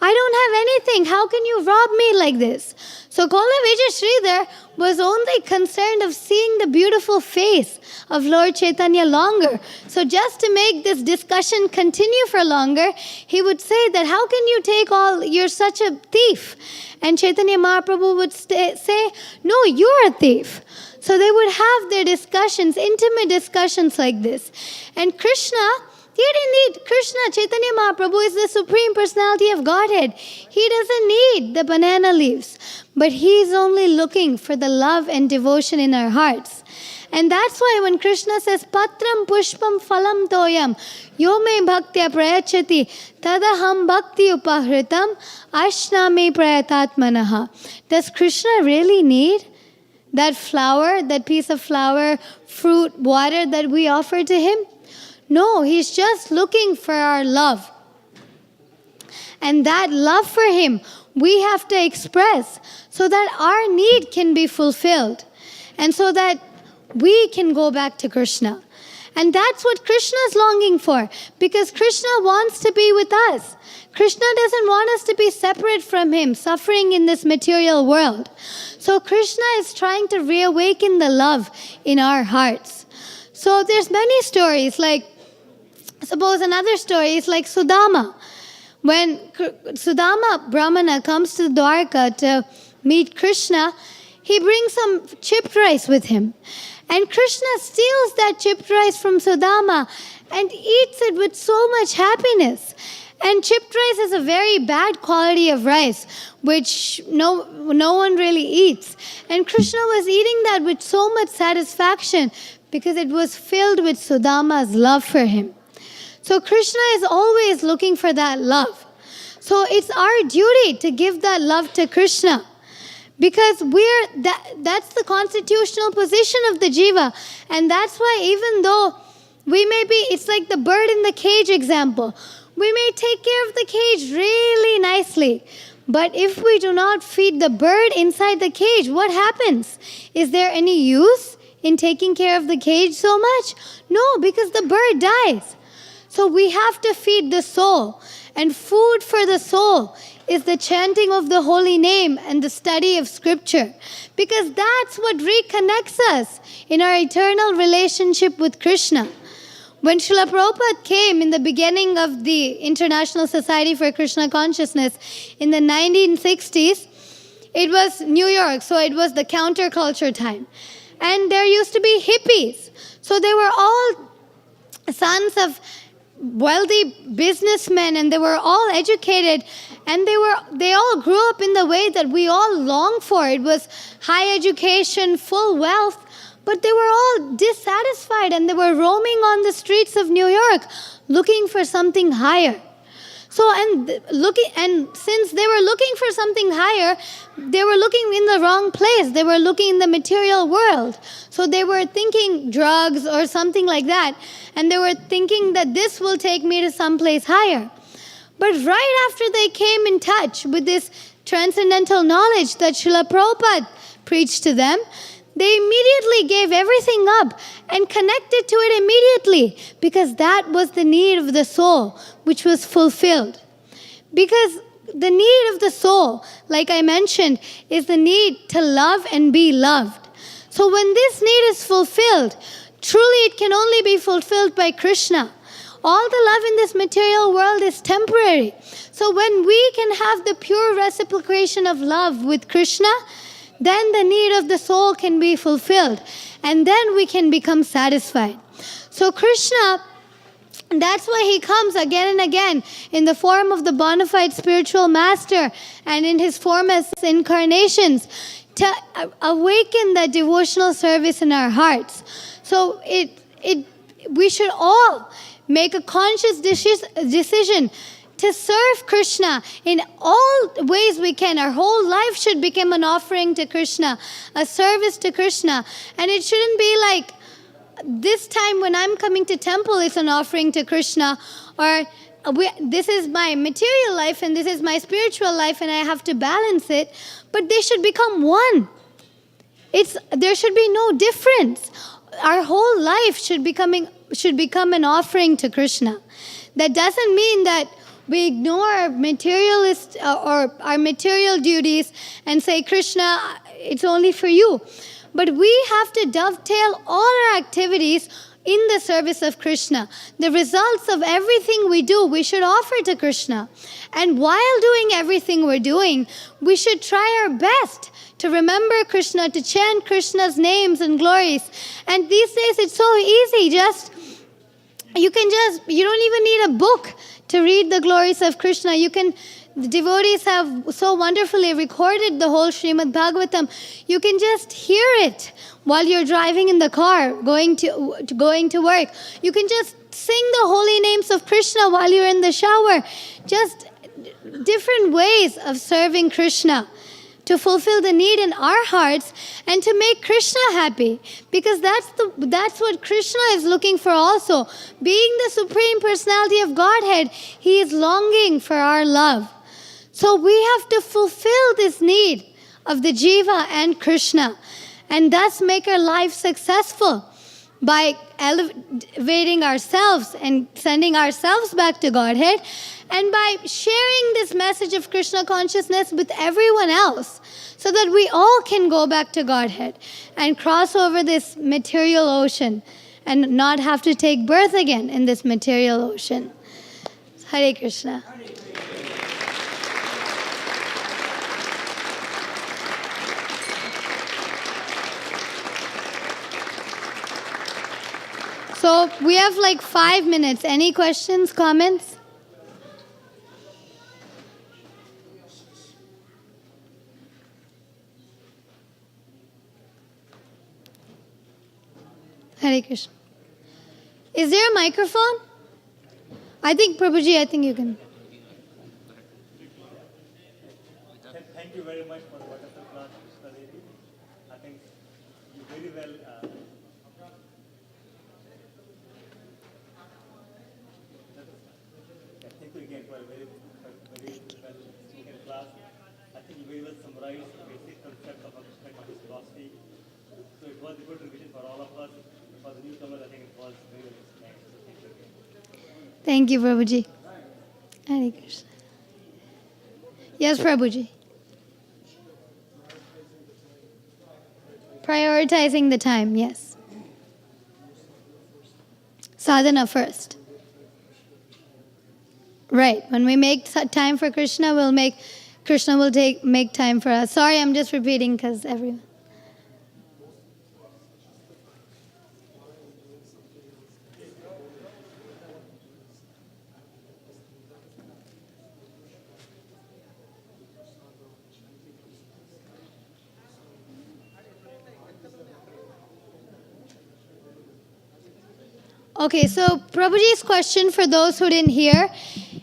Speaker 2: I don't have anything. How can you rob me like this?" So Kolavecha Sridhar was only concerned of seeing the beautiful face of Lord Chaitanya longer. So just to make this discussion continue for longer, he would say that, "How can you you're such a thief?" And Chaitanya Mahaprabhu would say, "No, you're a thief." So they would have their discussions, intimate discussions like this. And Krishna, Chaitanya Mahaprabhu is the Supreme Personality of Godhead. He doesn't need the banana leaves, but he's only looking for the love and devotion in our hearts. And that's why when Krishna says, "Patram pushpam phalam toyam, yo me bhaktya prayachati, tadaham bhakti upahritam, ashnami prayatatmanaha." Does Krishna really need that flower, that piece of flower, fruit, water that we offer to him? No, he's just looking for our love. And that love for him we have to express so that our need can be fulfilled and so that we can go back to Krishna. And that's what Krishna is longing for, because Krishna wants to be with us. Krishna doesn't want us to be separate from him, suffering in this material world. So Krishna is trying to reawaken the love in our hearts. So there's many stories, like suppose another story is like Sudama. When Sudama Brahmana comes to Dwarka to meet Krishna, he brings some chipped rice with him. And Krishna steals that chipped rice from Sudama and eats it with so much happiness. And chipped rice is a very bad quality of rice, which no one really eats. And Krishna was eating that with so much satisfaction because it was filled with Sudama's love for him. So Krishna is always looking for that love. So it's our duty to give that love to Krishna, because that's the constitutional position of the jiva. And that's why even though it's like the bird in the cage example. We may take care of the cage really nicely, but if we do not feed the bird inside the cage, what happens? Is there any use in taking care of the cage so much? No, because the bird dies. So we have to feed the soul. And food for the soul is the chanting of the holy name and the study of scripture. Because that's what reconnects us in our eternal relationship with Krishna. When Srila Prabhupada came in the beginning of the International Society for Krishna Consciousness in the 1960s, it was New York, so it was the counterculture time. And there used to be hippies. So they were all sons of wealthy businessmen, and they were all educated, and they all grew up in the way that we all long for. It was high education, full wealth, but they were all dissatisfied, and they were roaming on the streets of New York looking for something higher. So, and since they were looking for something higher, they were looking in the wrong place. They were looking in the material world. So they were thinking drugs or something like that. And they were thinking that this will take me to someplace higher. But right after they came in touch with this transcendental knowledge that Srila Prabhupada preached to them, they immediately gave everything up and connected to it immediately, because that was the need of the soul, which was fulfilled. Because the need of the soul, like I mentioned, is the need to love and be loved. So when this need is fulfilled, truly it can only be fulfilled by Krishna. All the love in this material world is temporary. So when we can have the pure reciprocation of love with Krishna, then the need of the soul can be fulfilled, and then we can become satisfied. So Krishna, that's why he comes again and again in the form of the bona fide spiritual master and in his form as incarnations to awaken the devotional service in our hearts. So we should all make a conscious decision to serve Krishna in all ways we can. Our whole life should become an offering to Krishna, a service to Krishna. And it shouldn't be like, this time when I'm coming to temple, it's an offering to Krishna, or this is my material life and this is my spiritual life and I have to balance it. But they should become one. There should be no difference. Our whole life should become an offering to Krishna. That doesn't mean that we ignore our materialist or our material duties and say, Krishna, it's only for you. But we have to dovetail all our activities in the service of Krishna. The results of everything we do, we should offer to Krishna. And while doing everything we're doing, we should try our best to remember Krishna, to chant Krishna's names and glories. And these days it's so easy. You don't even need a book to read the glories of Krishna. The devotees have so wonderfully recorded the whole Srimad Bhagavatam. You can just hear it while you're driving in the car, going to work. You can just sing the holy names of Krishna while you're in the shower. Just different ways of serving Krishna to fulfill the need in our hearts and to make Krishna happy. Because that's what Krishna is looking for also. Being the Supreme Personality of Godhead, He is longing for our love. So we have to fulfill this need of the Jiva and Krishna, and thus make our life successful by elevating ourselves and sending ourselves back to Godhead, and by sharing this message of Krishna consciousness with everyone else, so that we all can go back to Godhead and cross over this material ocean and not have to take birth again in this material ocean. Hare Krishna. So we have like 5 minutes. Any questions, comments? Hare Krishna. Is there a microphone? I think, Prabhuji, you can.
Speaker 4: Thank you very much for the wonderful class, Krishna Devi. I think you very well. Thank you again for a very well spoken class. I think you very well summarized the basic concept of Krishna conscious philosophy. So it was a good revision for all of us. For the newcomers, I think it was very well explained. So thank you again.
Speaker 2: Thank you, Prabhuji. Hare Krishna. Yes, Prabhuji. Prioritizing the time, yes. Sadhana first. Right. When we make time for Krishna, Krishna will make time for us. Sorry, I'm just repeating because everyone. Okay, so Prabhuji's question for those who didn't hear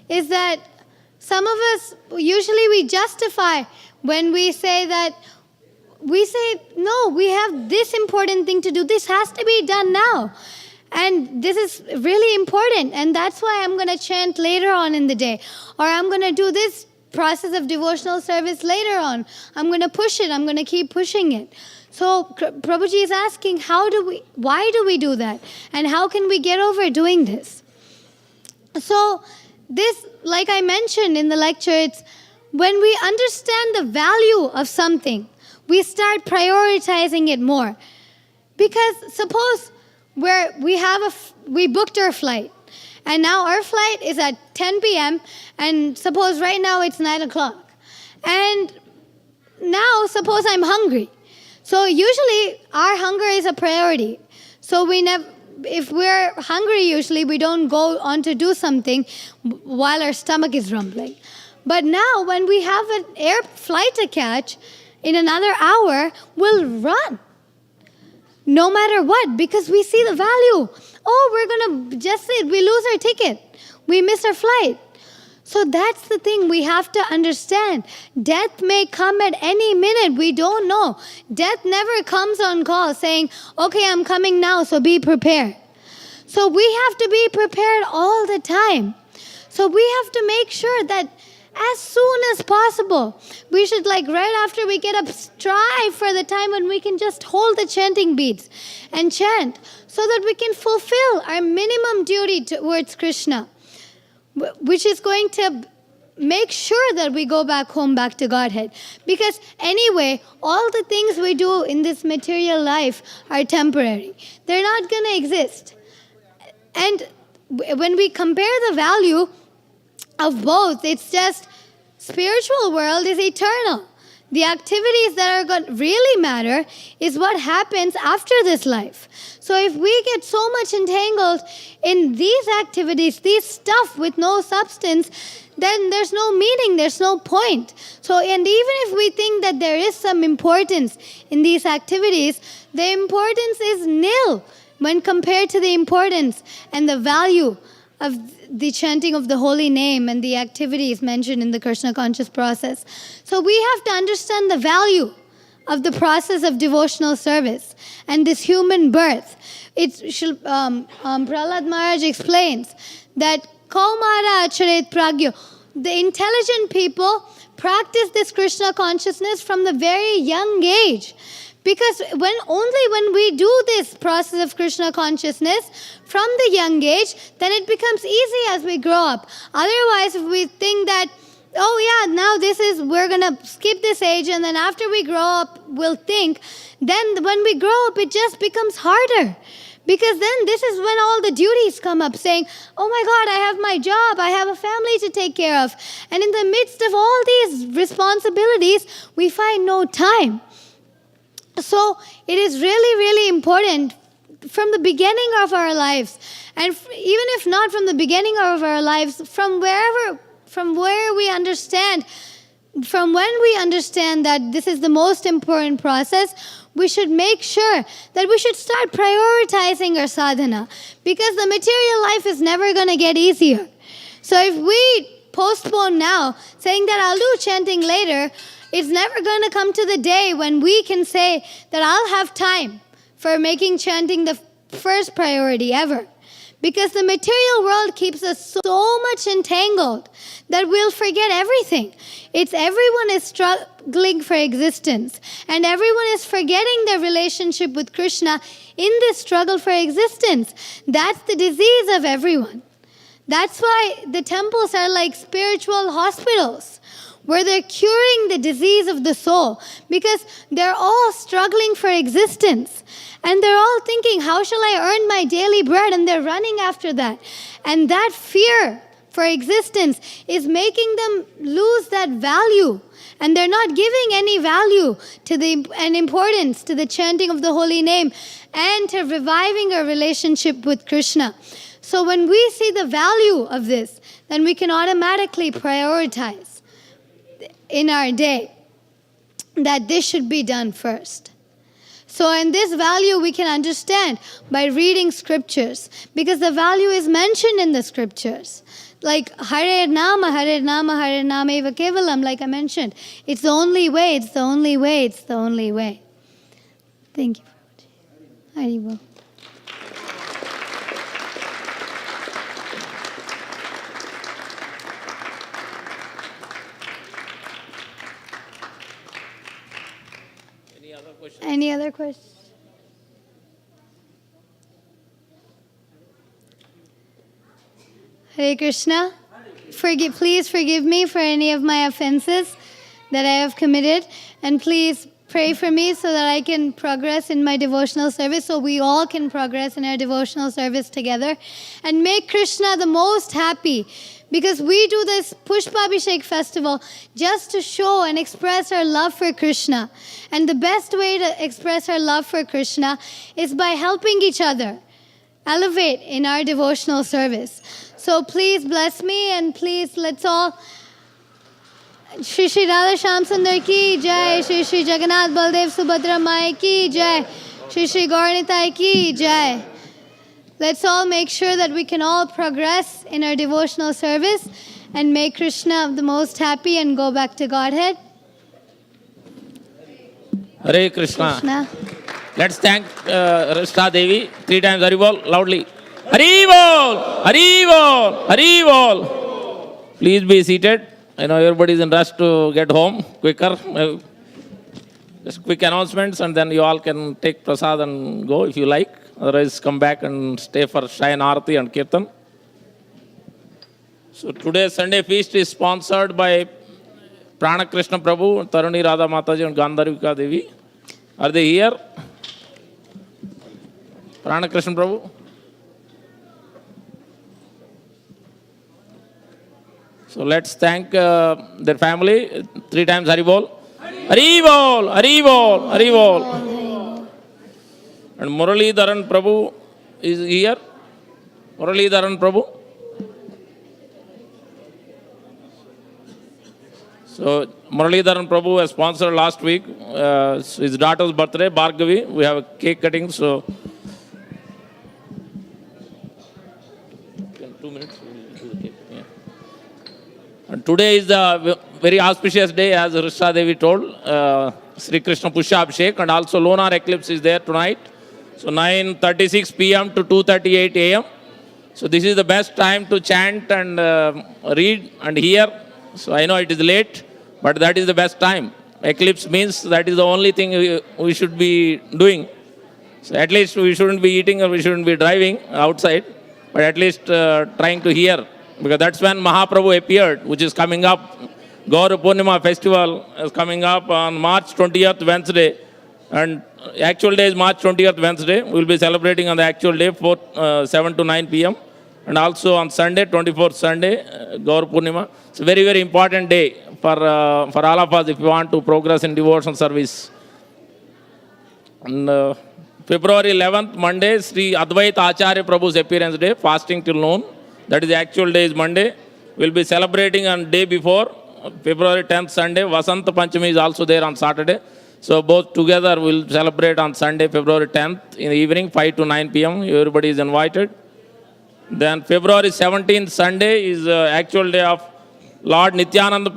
Speaker 2: is that some of us, usually we justify when we say that, we say, no, we have this important thing to do. This has to be done now. And this is really important. And that's why I'm going to chant later on in the day. Or I'm going to do this process of devotional service later on. I'm going to push it. I'm going to keep pushing it. So Prabhuji is asking, why do we do that? And how can we get over doing this? So this, like I mentioned in the lecture, it's when we understand the value of something, we start prioritizing it more. Because suppose we booked our flight, and now our flight is at 10 p.m., and suppose right now it's 9 o'clock. And now suppose I'm hungry. So usually our hunger is a priority. So if we're hungry, usually we don't go on to do something while our stomach is rumbling. But now when we have an air flight to catch, in another hour, we'll run. No matter what, because we see the value. Oh, we're going to just say we lose our ticket. We miss our flight. So that's the thing we have to understand. Death may come at any minute. We don't know. Death never comes on call saying, okay, I'm coming now, so be prepared. So we have to be prepared all the time. So we have to make sure that as soon as possible, we should, like right after we get up, strive for the time when we can just hold the chanting beads and chant so that we can fulfill our minimum duty towards Krishna, which is going to make sure that we go back home, back to Godhead. Because anyway, all the things we do in this material life are temporary. They're not going to exist. And when we compare the value of both, it's just spiritual world is eternal. The activities that are going to really matter is what happens after this life. So if we get so much entangled in these activities, these stuff with no substance, then there's no meaning, there's no point. So, and even if we think that there is some importance in these activities, the importance is nil when compared to the importance and the value of the chanting of the holy name and the activities mentioned in the Krishna conscious process. So we have to understand the value of the process of devotional service and this human birth. Prahlad Maharaj explains that Kaumara Acharet Pragyo, the intelligent people practice this Krishna consciousness from the very young age. Because only when we do this process of Krishna consciousness from the young age, then it becomes easy as we grow up. Otherwise, if we think that, oh yeah, now we're going to skip this age, and then after we grow up, we'll think, then when we grow up, it just becomes harder. Because then this is when all the duties come up, saying, oh my God, I have my job, I have a family to take care of. And in the midst of all these responsibilities, we find no time. So it is really, really important from the beginning of our lives, and even if not from the beginning of our lives, from where we understand, from when we understand that this is the most important process, we should make sure that we should start prioritizing our sadhana, because the material life is never going to get easier. So if we postpone now, saying that I'll do chanting later, it's never going to come to the day when we can say that I'll have time for making chanting the first priority ever. Because the material world keeps us so much entangled that we'll forget everything. Everyone is struggling for existence, and everyone is forgetting their relationship with Krishna in this struggle for existence. That's the disease of everyone. That's why the temples are like spiritual hospitals, where they're curing the disease of the soul, because they're all struggling for existence. And they're all thinking, how shall I earn my daily bread? And they're running after that. And that fear for existence is making them lose that value. And they're not giving any value and importance to the chanting of the holy name and to reviving a relationship with Krishna. So when we see the value of this, then we can automatically prioritize in our day that this should be done first. So, in this value we can understand by reading scriptures, because the value is mentioned in the scriptures. Like Hare Nama, Hare Nama, Hare Nama Eva Kevalam, like I mentioned. It's the only way, it's the only way, it's the only way. Thank you. Haribol. Any other questions? Hare Krishna. Please forgive me for any of my offenses that I have committed, and please pray for me so that I can progress in my devotional service, so we all can progress in our devotional service together and make Krishna the most happy. Because we do this Pushpabhishek festival just to show and express our love for Krishna. And the best way to express our love for Krishna is by helping each other elevate in our devotional service. So please bless me, and please let's all Shri Shri Radha Shyam Sundar ki jai, Shri Shri Jagannath Baldev Subhadra Mai ki jai, Shri Shri Gauranitai ki jai. Let's all make sure that we can all progress in our devotional service and make Krishna the most happy and go back to Godhead.
Speaker 5: Hare Krishna.
Speaker 2: Krishna.
Speaker 5: Let's thank Hrsta Devi 3 times Haribol loudly. Haribol! Haribol! Haribol! Please be seated. I know everybody is in rush to get home quicker. Just quick announcements, and then you all can take prasad and go if you like. Otherwise, come back and stay for Shayan Arati and Kirtan. So today's Sunday feast is sponsored by Prana Krishna Prabhu, Taruni Radha Mataji and Gandharvika Devi. Are they here? Prana Krishna Prabhu? So let's thank their family 3 times Haribol. Haribol! Haribol! Haribol! And Muralidharan Prabhu is here. Muralidharan Prabhu. So Muralidharan Prabhu has sponsored last week his daughter's birthday, Bhargavi. We have a cake cutting, so in 2 minutes we will do the cake. Yeah. And today is the very auspicious day, as Hrsta Devi told, Sri Krishna Pushya Abhishek, and also lunar eclipse is there tonight. So 9:36 p.m. to 2:38 a.m. So this is the best time to chant and read and hear. So I know it is late, but that is the best time. Eclipse means that is the only thing we should be doing. So at least we shouldn't be eating or we shouldn't be driving outside, but at least trying to hear. Because that's when Mahaprabhu appeared, which is coming up. Gaur Purnima festival is coming up on March 20th, Wednesday. And actual day is March 20th, Wednesday. We will be celebrating on the actual day, 7 to 9 p.m. And also on Sunday, 24th Sunday, Gaur Purnima. It's a very, very important day for all of us if we want to progress in devotional service. And February 11th, Monday, Sri Advaita Acharya Prabhu's appearance day, fasting till noon. That is the actual day is Monday. We will be celebrating on day before, February 10th, Sunday. Vasanta Panchami is also there on Saturday. So both together we'll celebrate on Sunday, February 10th in the evening, 5 to 9 p.m. Everybody is invited. Then February 17th, Sunday is actual day of Lord Nityananda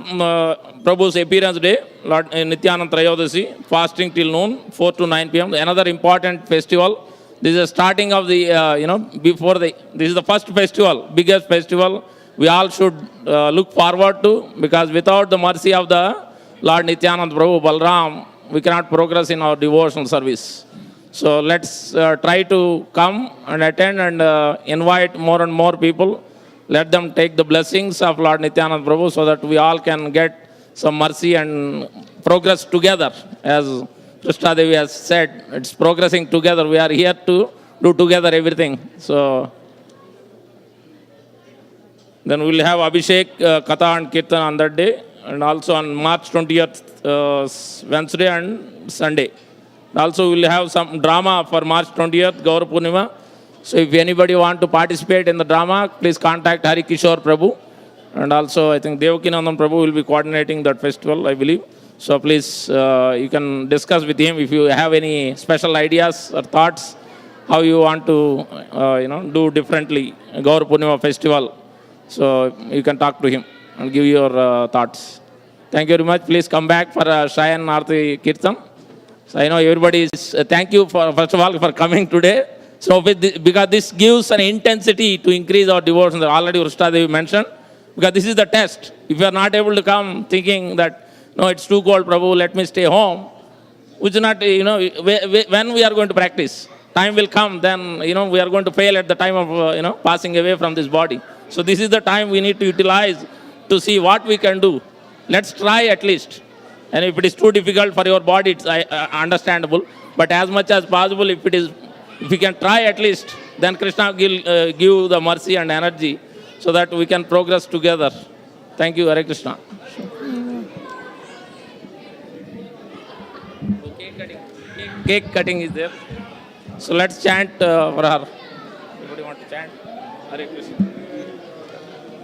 Speaker 5: Prabhu's appearance day, Lord Nityananda Trayodasi, fasting till noon, 4 to 9 p.m. Another important festival. This is the starting of the, this is the first festival, biggest festival we all should look forward to, because without the mercy of the Lord Nityananda Prabhu, Balram, we cannot progress in our devotional service. So let's try to come and attend and invite more and more people. Let them take the blessings of Lord Nityananda Prabhu so that we all can get some mercy and progress together. As Hrsta Devi has said, it's progressing together. We are here to do together everything. So then we'll have Abhishek, Katha and Kirtan on that day. And also on March 20th, Wednesday and Sunday. Also we'll have some drama for March 20th, Gaur Purnima. So if anybody want to participate in the drama, please contact Hari Kishore Prabhu. And also I think Devakinandan Prabhu will be coordinating that festival, I believe. So please, you can discuss with him if you have any special ideas or thoughts how you want to, do differently Gaur Purnima festival. So you can talk to him and give your thoughts. Thank you very much. Please come back for Shayan Arti Kirtan. So I know everybody is, thank you for, first of all, for coming today. So because this gives an intensity to increase our devotion. Already Hrsta Devi mentioned, because this is the test. If you are not able to come thinking that, no, it's too cold, Prabhu, let me stay home, which is not, when we are going to practice. Time will come, then, we are going to fail at the time of, passing away from this body. So this is the time we need to utilize to see what we can do. Let's try at least. And if it is too difficult for your body, it's understandable. But as much as possible, if we can try at least, then Krishna will give the mercy and energy so that we can progress together. Thank you, Hare Krishna. Cake cutting is there. So let's chant for her. Anybody want to chant? Hare Krishna.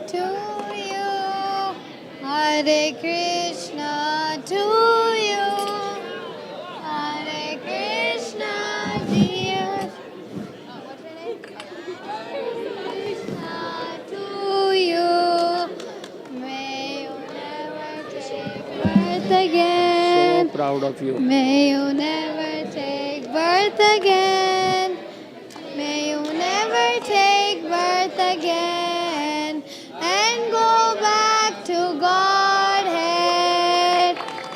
Speaker 2: To you, Hare Krishna, to you, Hare Krishna, dear. What's your name? Krishna, to you, may you never take birth again.
Speaker 5: So proud of you.
Speaker 2: May you never take birth again. May you never take birth again and go back to Godhead.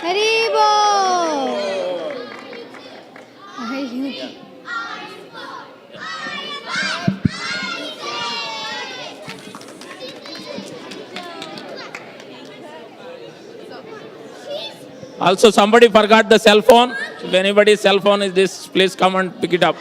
Speaker 2: Haribo. Are you?
Speaker 5: Also, somebody forgot the cell phone. If anybody's cell phone is this, please come and pick it up.